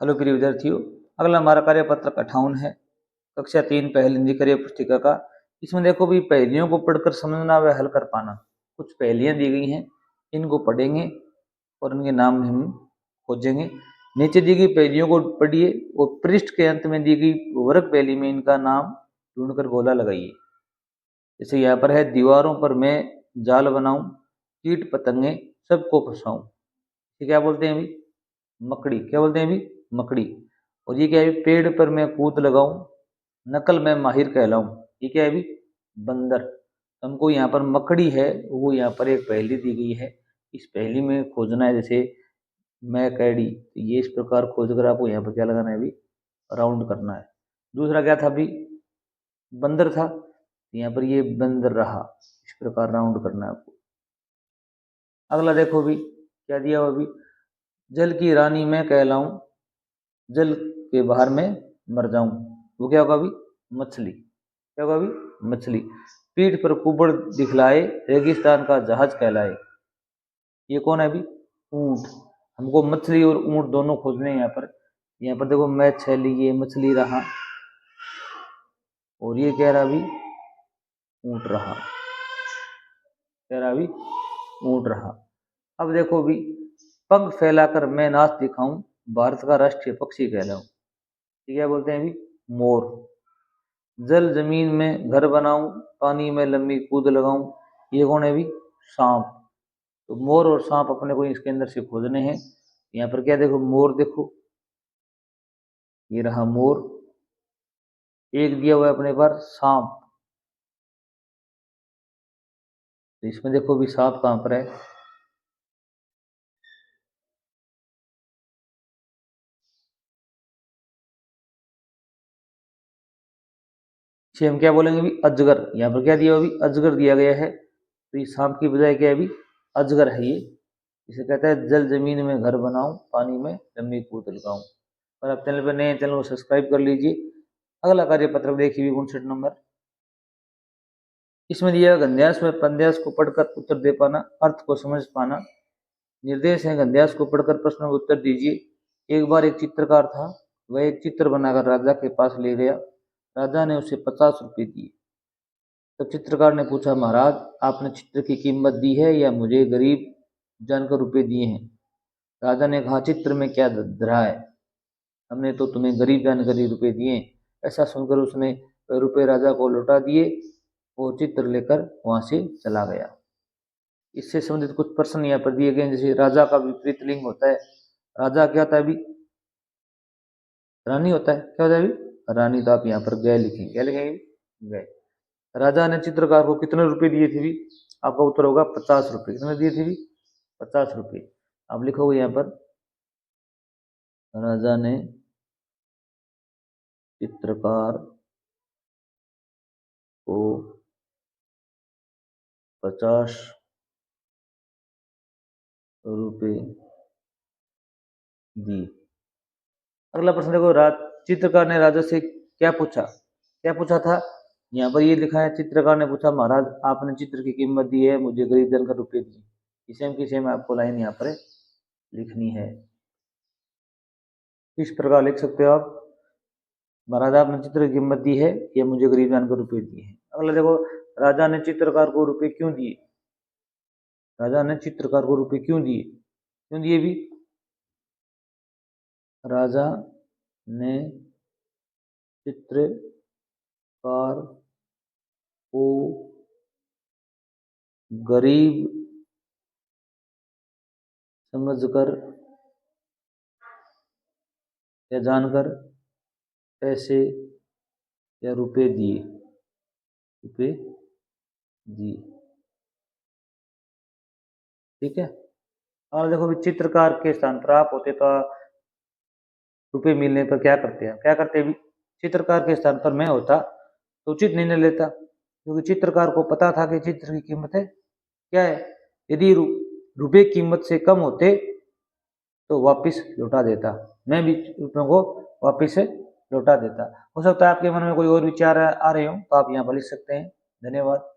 Hello प्रिय विद्यार्थियों, अगला हमारा कार्यपत्र 58 है, कक्षा 3 पहली हिंदी कार्य पुस्तिका का। इसमें देखो भी पहेलियों को पढ़कर समझना व हल कर पाना। कुछ पहेलियां दी गई हैं, इनको पढ़ेंगे और इनके नाम हम खोजेंगे। नीचे दी गई पहेलियों को पढ़िए और पृष्ठ के अंत में दी गई वर्ग पहेली में इनका नाम ढूंढकर गोला लगाइए। जैसे यहाँ पर है, दीवारों पर मैं जाल बनाऊं, कीट पतंगे सबको फंसाऊं। क्या बोलते हैं अभी? मकड़ी। क्या बोलते हैं अभी? मकड़ी। और ये क्या है? पेड़ पर मैं कूद लगाऊं, नकल में माहिर कहलाऊं। ये क्या है अभी? बंदर। हमको यहाँ पर मकड़ी है, वो यहाँ पर एक पहेली दी गई है। इस पहेली में खोजना है, जैसे मैं कैडी, तो ये इस प्रकार खोज कर आपको यहाँ पर क्या लगाना है अभी? राउंड करना है। दूसरा क्या था अभी? बंदर था, यहाँ पर ये बंदर रहा, इस प्रकार राउंड करना है आपको। अगला देखो भी क्या दिया हुआ अभी? जल की रानी मैं कहलाऊं, जल के बाहर में मर जाऊं। वो क्या होगा अभी? मछली। क्या होगा अभी? मछली। पीठ पर कुबड़ दिखलाए, रेगिस्तान का जहाज कहलाए। ये कौन है अभी? ऊंट। हमको मछली और ऊंट दोनों खोजने हैं यहाँ पर। यहाँ पर देखो, मैं छली, ये मछली रहा और ये कह रहा अभी ऊंट रहा। कह रहा अभी ऊंट रहा। अब देखो भी, पंख फैलाकर मैं नाच दिखाऊं, भारत का राष्ट्रीय पक्षी कहलाऊं। क्या बोलते हैं अभी? मोर। जल जमीन में घर बनाऊं, पानी में लंबी कूद लगाऊं। ये कौन है अभी? सांप। तो मोर और सांप अपने को इसके अंदर से खोजने हैं। यहाँ पर क्या देखो, मोर देखो, ये रहा मोर। एक दिया हुआ है अपने पर सांप, तो इसमें देखो भी सांप कहां पर है? इसे हम क्या बोलेंगे अभी? अजगर। यहाँ पर क्या दिया हुआ अभी? अजगर दिया गया है, तो ये सांप की बजाय क्या है अभी? अजगर है ये। इसे कहता है जल जमीन में घर बनाऊं, पानी में लंबी कूद लगाऊं। और आप चैनल पर नए हैं, चैनल को सब्सक्राइब कर लीजिए। अगला कार्य पत्र देखिए 59 नंबर। इसमें दिया गंध्यास में पद्यांश को पढ़कर उत्तर दे पाना, अर्थ को समझ पाना। निर्देश है, गंध्यास को पढ़कर प्रश्न का उत्तर दीजिए। एक बार एक चित्रकार था, वह एक चित्र बनाकर राजा के पास ले गया। राजा ने उसे 50 रुपये दिए। तब चित्रकार ने पूछा, महाराज आपने चित्र की कीमत दी है या मुझे गरीब जानकर रुपए दिए हैं? राजा ने कहा, चित्र में क्या धरा है, हमने तो तुम्हें गरीब जानकर ही रुपए दिए। ऐसा सुनकर उसने रुपए राजा को लौटा दिए और चित्र लेकर वहां से चला गया। इससे संबंधित कुछ प्रश्न यहाँ पर दिए गए, जैसे राजा का विपरीत लिंग होता है। राजा क्या होता है अभी? रानी होता है। क्या होता है अभी? रानी। तो आप यहाँ पर गए लिखेंगे। क्या लिखेंगे? गए। राजा ने चित्रकार को कितने रुपए दिए थे भी? आपका उत्तर होगा 50 रुपये। कितने दिए थे भी? 50 रुपये। आप लिखोगे यहाँ पर, राजा ने चित्रकार को 50 रुपये दिए। अगला प्रश्न देखो, चित्रकार ने राजा से क्या पूछा? क्या पूछा था? यहाँ पर ये लिखा है, चित्रकार ने पूछा, महाराज आपने चित्र की कीमत दी है, मुझे गरीब जनकर रुपये दिए। सेम की सेम आपको लाइन यहाँ पर लिखनी है। इस प्रकार लिख सकते हो आप, महाराज आपने चित्र की कीमत दी है या मुझे गरीब जानकर रुपये दिए हैं। अगला देखो, राजा ने चित्रकार को रुपये क्यों दिए? राजा ने चित्रकार को रुपये क्यों दिए? क्यों दिए भी? राजा ने चित्रकार को गरीब समझकर या जानकर पैसे या रुपए दिए। रुपए दिए। ठीक है। और देखो भी, चित्रकार के स्थान पर आप होते तो रुपए मिलने पर क्या करते हैं? क्या करते भी? चित्रकार के स्थान पर मैं होता तो उचित निर्णय लेता, क्योंकि चित्रकार को पता था कि चित्र की कीमत है क्या है। यदि रुपए कीमत से कम होते तो वापिस लौटा देता, मैं भी रुपयों को वापिस लौटा देता। हो सकता है आपके मन में कोई और विचार आ रहे हो, तो आप यहाँ पर लिख सकते हैं। धन्यवाद।